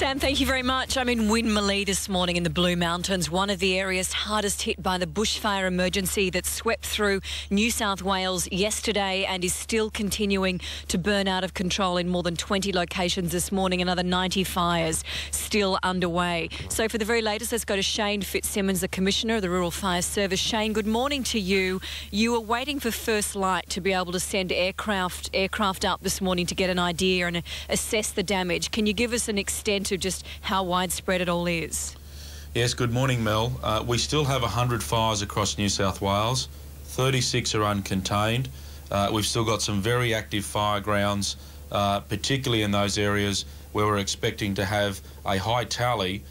Sam, thank you very much. I'm in Winmalee this morning in the Blue Mountains, one of the areas hardest hit by the bushfire emergency that swept through New South Wales yesterday and is still continuing to burn out of control in more than 20 locations this morning. Another 90 fires still underway. So for the very latest, let's go to Shane Fitzsimmons, the Commissioner of the Rural Fire Service. Shane, good morning to you. You were waiting for first light to be able to send aircraft up this morning to get an idea and assess the damage. Can you give us an extent of just how widespread it all is? Yes, good morning, Mel. We still have 100 fires across New South Wales. 36 are uncontained. We've still got some very active fire grounds, particularly in those areas where we're expecting to have a high tally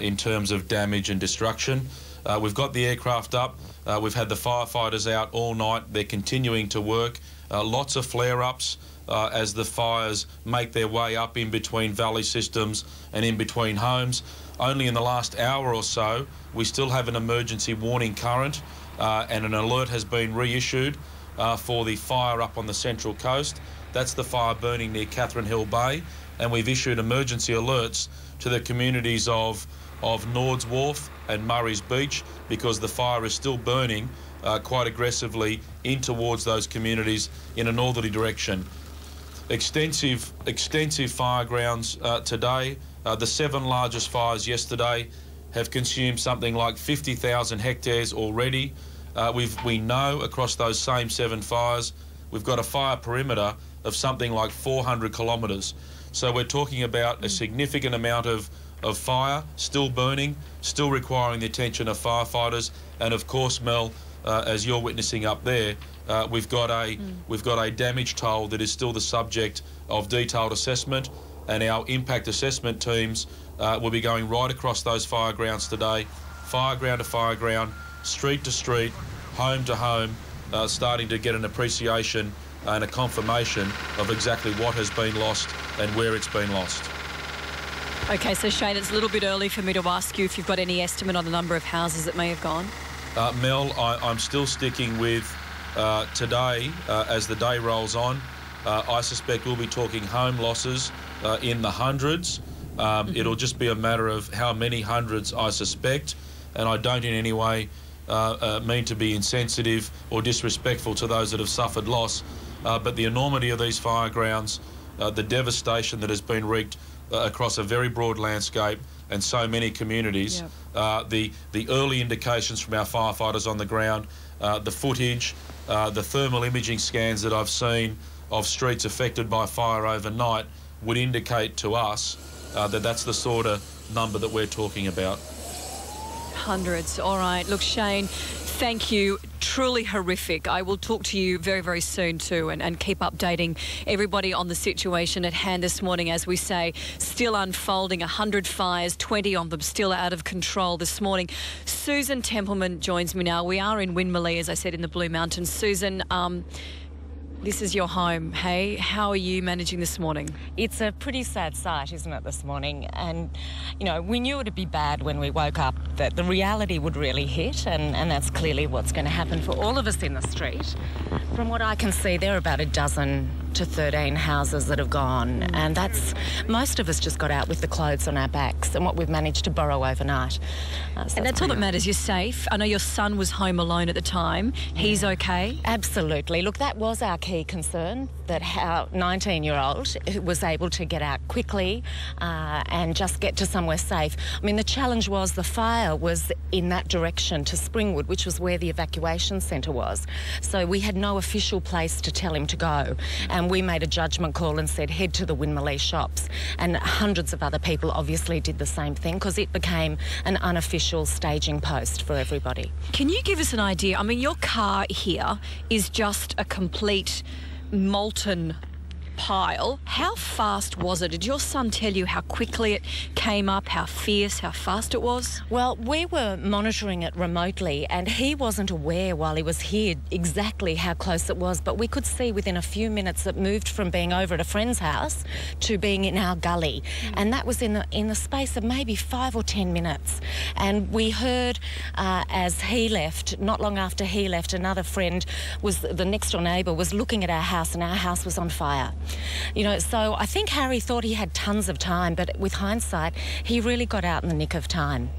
in terms of damage and destruction. We've got the aircraft up. We've had the firefighters out all night. They're continuing to work. Lots of flare-ups as the fires make their way up in between valley systems and in between homes. Only in the last hour or so, we still have an emergency warning current and an alert has been reissued for the fire up on the Central Coast. That's the fire burning near Catherine Hill Bay, and we've issued emergency alerts to the communities of Nords Wharf and Murray's Beach because the fire is still burning quite aggressively in towards those communities in a northerly direction. Extensive fire grounds today. The 7 largest fires yesterday have consumed something like 50,000 hectares already. We know across those same 7 fires, we've got a fire perimeter of something like 400 kilometres. So we're talking about a significant amount of fire still burning, still requiring the attention of firefighters, and of course, Mel, as you're witnessing up there, we've got a damage toll that is still the subject of detailed assessment, and our impact assessment teams will be going right across those fire grounds today, fireground to fireground, street to street, home to home, starting to get an appreciation and a confirmation of exactly what has been lost and where it's been lost. Okay, so Shane, it's a little bit early for me to ask you if you've got any estimate on the number of houses that may have gone. Mel, I'm still sticking with today as the day rolls on. I suspect we'll be talking home losses in the hundreds. It'll just be a matter of how many hundreds I suspect, and I don't in any way mean to be insensitive or disrespectful to those that have suffered loss, but the enormity of these fire grounds, the devastation that has been wreaked across a very broad landscape and so many communities, the early indications from our firefighters on the ground, the footage, the thermal imaging scans that I've seen of streets affected by fire overnight would indicate to us that that's the sort of number that we're talking about. Hundreds. All right. Look, Shane, thank you. Truly horrific. I will talk to you very, very soon too and keep updating everybody on the situation at hand this morning. As we say, still unfolding, 100 fires, 20 of them still out of control this morning. Susan Templeman joins me now. We are in Winmalee, as I said, in the Blue Mountains. Susan, this is your home. Hey, how are you managing this morning? It's a pretty sad sight, isn't it, this morning? And, you know, we knew it'd be bad when we woke up, that the reality would really hit, and that's clearly what's going to happen for all of us in the street. From what I can see, there are about 12 to 13 houses that have gone, and that's, most of us just got out with the clothes on our backs and what we've managed to borrow overnight. And that's all that matters. You're safe. I know your son was home alone at the time. He's okay? Absolutely. Look, that was our key concern, that our 19-year-old was able to get out quickly and just get to somewhere safe. I mean, the challenge was the fire was in that direction to Springwood, which was where the evacuation centre was. So we had no official place to tell him to go. And we made a judgment call and said, head to the Winmalee shops. And hundreds of other people obviously did the same thing because it became an unofficial staging post for everybody. Can you give us an idea? I mean, your car here is just a complete molten pile. How fast was it? Did your son tell you how quickly it came up, how fierce, how fast it was? Well, we were monitoring it remotely and he wasn't aware while he was here exactly how close it was, but we could see within a few minutes it moved from being over at a friend's house to being in our gully. And that was in the space of maybe 5 or 10 minutes. And we heard as he left, not long after he left, another friend, was the next door neighbour, was looking at our house and our house was on fire. You know, so I think Harry thought he had tons of time, but with hindsight, he really got out in the nick of time.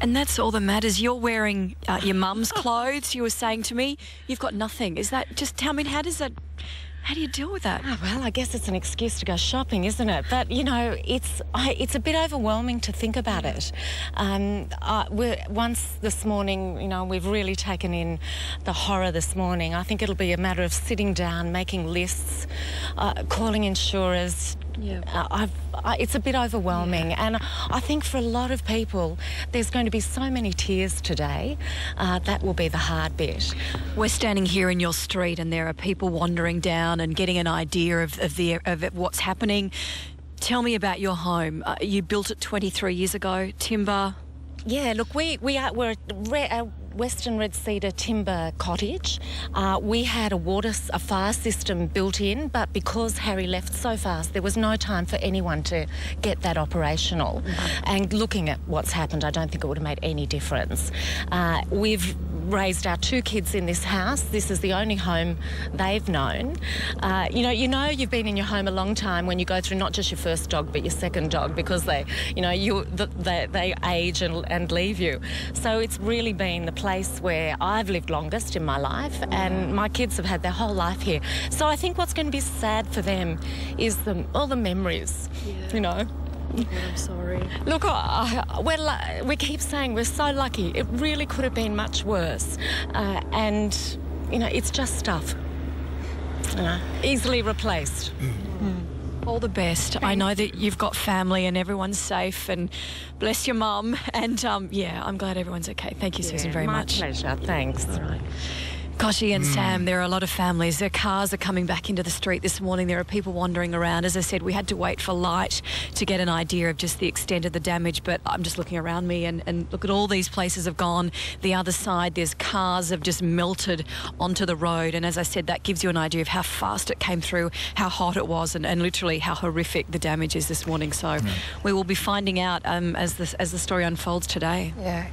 And that's all that matters. You're wearing your mum's clothes. You were saying to me, you've got nothing. Is that just, how do you deal with that? Oh, well, I guess it's an excuse to go shopping, isn't it? But, you know, it's a bit overwhelming to think about it. Once this morning, you know, we've really taken in the horror this morning. I think it'll be a matter of sitting down, making lists, calling insurers. Yeah. It's a bit overwhelming, and I think for a lot of people there's going to be so many tears today. That will be the hard bit. We're standing here in your street and there are people wandering down and getting an idea of what's happening. Tell me about your home. You built it 23 years ago, timber. Yeah, look, we're a Western Red Cedar timber cottage. We had a fire system built in, but because Harry left so fast, there was no time for anyone to get that operational. Mm-hmm. And looking at what's happened, I don't think it would have made any difference. We've raised our 2 kids in this house. This is the only home they've known. You know you've been in your home a long time when you go through not just your first dog but your second dog, because they age and leave you. So it's really been the place where I've lived longest in my life, and my kids have had their whole life here. So I think what's going to be sad for them is all the memories. Yeah. You know. I'm sorry. Look, we keep saying we're so lucky. It really could have been much worse. And, you know, it's just stuff. You know, easily replaced. All the best. Thanks. I know that you've got family and everyone's safe, and bless your mum. And, yeah, I'm glad everyone's okay. Thank you, Susan, very much. My pleasure. Thanks. All right. Koshi and Sam, there are a lot of families. Their cars are coming back into the street this morning. There are people wandering around. As I said, we had to wait for light to get an idea of just the extent of the damage, but I'm just looking around me and look at all these places have gone. The other side, there's cars have just melted onto the road, and as I said, that gives you an idea of how fast it came through, how hot it was, and literally how horrific the damage is this morning. So we will be finding out as the story unfolds today. Yeah,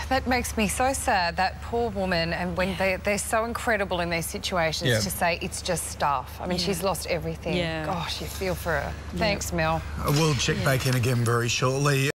that makes me so sad, that poor woman, and when they're so incredible in these situations to say it's just stuff. I mean, she's lost everything. Yeah. Gosh, you feel for her. Thanks, Mel. We'll check back in again very shortly.